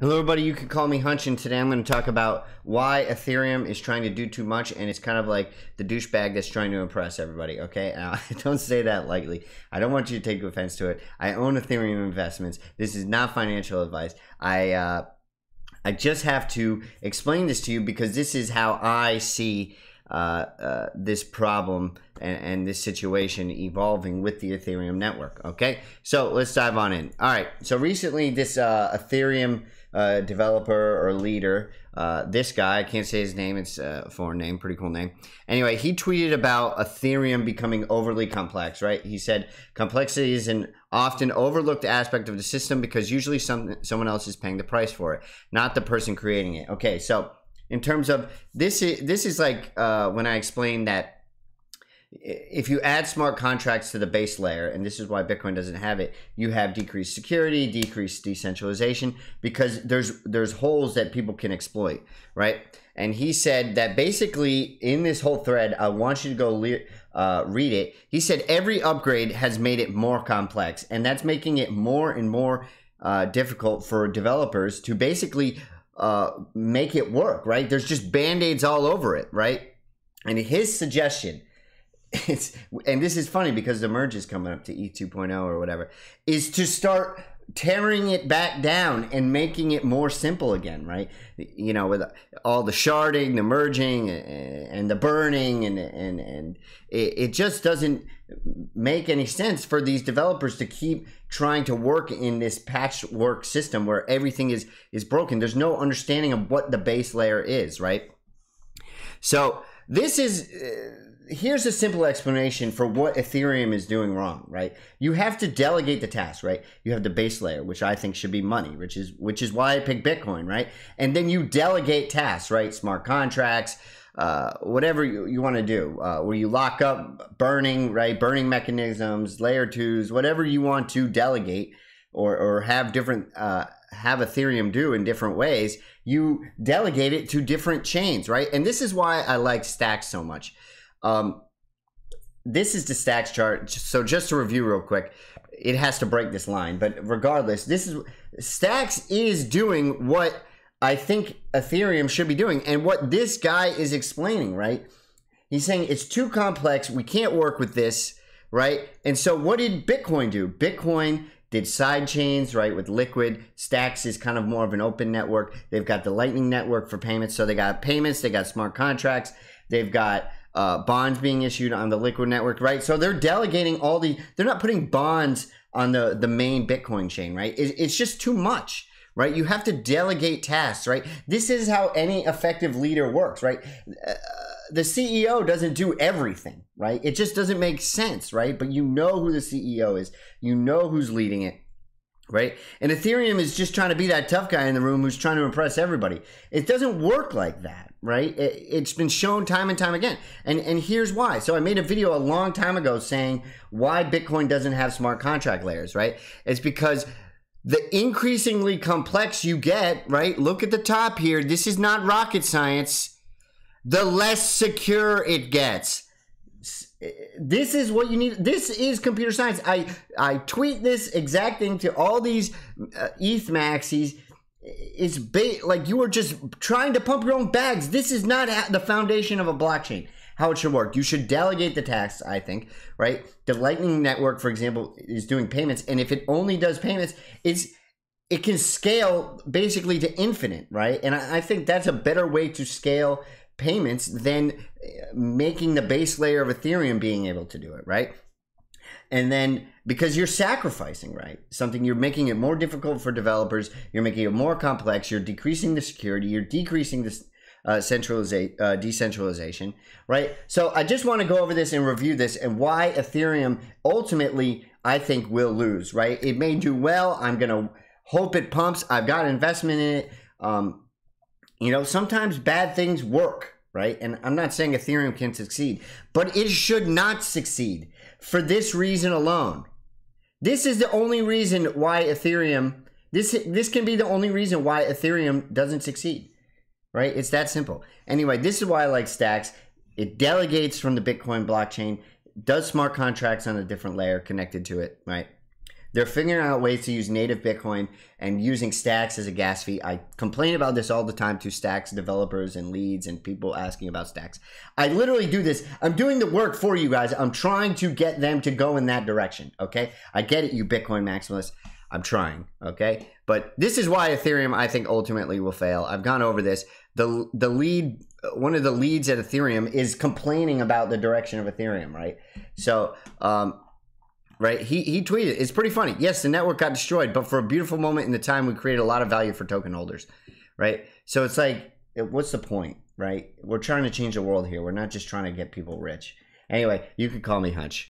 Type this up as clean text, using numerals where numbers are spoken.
Hello everybody, you can call me Hunch, and today I'm going to talk about why Ethereum is trying to do too much, and it's kind of like the douchebag that's trying to impress everybody, okay? Now, I don't say that lightly. I don't want you to take offense to it. I own Ethereum investments. This is not financial advice. I just have to explain this to you because this is how I see this problem and this situation evolving with the Ethereum network, okay? So let's dive on in. All right, so recently this Ethereum developer or leader, this guy, I can't say his name, it's a foreign name, pretty cool name. Anyway, he tweeted about Ethereum becoming overly complex, right? He said complexity is an often overlooked aspect of the system because usually someone else is paying the price for it, not the person creating it. Okay, so in terms of this is like when I explained that if you add smart contracts to the base layer, and this is why Bitcoin doesn't have it, you have decreased security, decreased decentralization, because there's holes that people can exploit, right? And he said that basically in this whole thread, I want you to go read it. He said every upgrade has made it more complex, and that's making it more and more difficult for developers to basically make it work, right? There's just band-aids all over it, right? And his suggestion, and this is funny because the merge is coming up to ETH 2.0 or whatever, is to start tearing it back down and making it more simple again, right? You know, with all the sharding, the merging, and the burning, and it just doesn't make any sense for these developers to keep trying to work in this patchwork system where everything is broken. There's no understanding of what the base layer is, right? So this is here's a simple explanation for what Ethereum is doing wrong, right? You have to delegate the tasks, right? You have the base layer, which I think should be money, which is why I picked Bitcoin, right? And then you delegate tasks, right? Smart contracts, whatever you want to do, where you lock up burning, right? Burning mechanisms, layer twos, whatever you want to delegate or have different have Ethereum do in different ways, you delegate it to different chains, right? And this is why I like Stacks so much. This is the Stacks chart. So just to review real quick, it has to break this line, but regardless, Stacks is doing what I think Ethereum should be doing and what this guy is explaining, right? He's saying it's too complex. We can't work with this, right? And so what did Bitcoin do? Bitcoin did side chains, right, with Liquid. Stacks is kind of more of an open network. They've got the Lightning Network for payments. So they got payments, they got smart contracts, they've got bonds being issued on the Liquid network, right? So they're delegating they're not putting bonds on the main Bitcoin chain, right? It's just too much, right? You have to delegate tasks, right? This is how any effective leader works, right? The CEO doesn't do everything, right? It just doesn't make sense, right? But you know who the CEO is. You know who's leading it, right? And Ethereum is just trying to be that tough guy in the room who's trying to impress everybody. It doesn't work like that, right? It's been shown time and time again. And here's why. So I made a video a long time ago saying why Bitcoin doesn't have smart contract layers, right? It's because the increasingly complex you get, right? Look at the top here. This is not rocket science. The less secure it gets. This is what you need. This is computer science. I tweet this exact thing to all these ETH maxis. It's like you are just trying to pump your own bags. This is not the foundation of a blockchain. How it should work. You should delegate the tasks, I think, right? The Lightning Network, for example, is doing payments, and if it only does payments, it can scale basically to infinite, right? And I think that's a better way to scale payments than making the base layer of Ethereum being able to do it, right? And then because you're sacrificing, right, something, you're making it more difficult for developers, you're making it more complex, you're decreasing the security, you're decreasing the decentralization, right? So I just want to go over this and review this and why Ethereum ultimately I think will lose, right? It may do well. I'm gonna hope it pumps. I've got investment in it. You know, sometimes bad things work, right? And I'm not saying Ethereum can succeed, but it should not succeed for this reason alone. This is the only reason why Ethereum, this can be the only reason why Ethereum doesn't succeed, right? It's that simple. Anyway, this is why I like Stacks. It delegates from the Bitcoin blockchain, does smart contracts on a different layer connected to it, right? They're figuring out ways to use native Bitcoin and using Stacks as a gas fee. I complain about this all the time to Stacks developers and leads and people asking about Stacks. I literally do this. I'm doing the work for you guys. I'm trying to get them to go in that direction, okay? I get it, you Bitcoin maximalists. I'm trying, okay? But this is why Ethereum, I think, ultimately will fail. I've gone over this. The lead, one of the leads at Ethereum is complaining about the direction of Ethereum, right? So, right, he tweeted, it's pretty funny. Yes, the network got destroyed, but for a beautiful moment in the time, we created a lot of value for token holders, right? So it's like, what's the point, right? We're trying to change the world here. We're not just trying to get people rich. Anyway, you could call me Hunch.